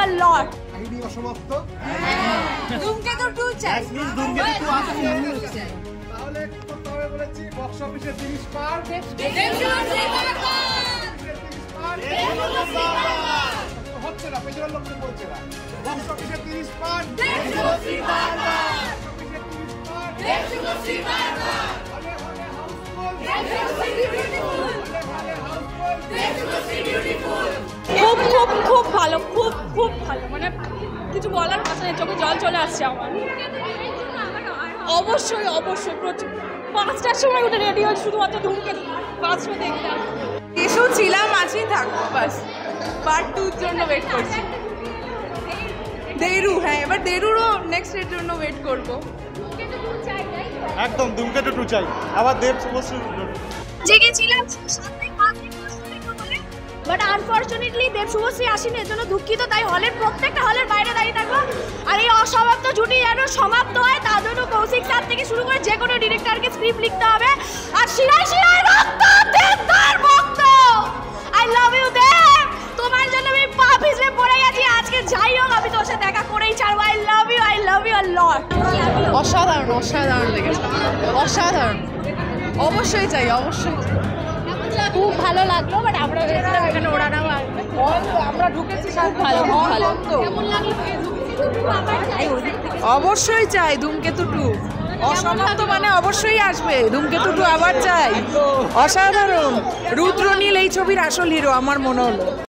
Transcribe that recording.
a lot. ID অসমাপ্ত। ধূমকেতু 2 চাই। ধূমকেতু 2 আসছে। তাহলে করতে হবে বলেছি বক্স অফিসে 30 পার। হচ্ছে না, পেছনের লোককে বলছে না। বক্স অফিসে 30 পার। খুব খুব খুব ভালো, খুব খুব ভালো, মানে কিছু বলার ভাষা নেই, চোখে জল চলে আসছে আমার। অবশ্যই অবশ্যই প্রচুর 5টার সময় উঠে রেডি হয়ে শুধুমাত্র ধূমকেতু 5 দেখলাম। এসো ছিলাম আছি থাকবো বাস। পার্ট 2 জন্য ওয়েট করছি। দেরু, হ্যাঁ এবার দেরুরও নেক্সট এর জন্য ওয়েট করবো। একদম ধূমকেতু 2 চাই। আবার দেব শুভশ্রী জেগেছিলাম বাট আনফরচুনেটলি দেব শুভশ্রী আসেনি, এর জন্য দুঃখিত। তাই হলের প্রত্যেকটা হলের বাইরে দাঁড়িয়ে থাকবো। আর এই অসমাপ্ত জুটি যেন সমাপ্ত হয় তার জন্য কৌশিক স্যার থেকে শুরু করে যে কোনো ডিরেক্টরকে স্ক্রিপ্ট লিখতে হবে। আর শিরায় শিরায় রক্ত দেবদার ভক্ত, আই লাভ ইউ দেব, তোমার জন্য আমি পা পিছলে পড়ে গেছি। আজকে যাই হোক আমি তোর সাথে দেখা করেই ছাড়বো। আই লাভ ইউ আ লট। অসাধারণ অসাধারণ লেগেছে, অসাধারণ। অবশ্যই চাই, অবশ্যই খুব ভালো লাগলো। বাট আমরা ভেবেছিলাম এখানে ওড়ানো আসবে, আমরা ঢুকেছি খুব ভালো খুব ভালো। অবশ্যই চাই ধূমকেতু 2। অসমাপ্ত মানে অবশ্যই আসবে ধূমকেতু 2, আবার চাই। অসাধারণ। রুদ্রনীল এই ছবির আসল হিরো আমার মনে হলো।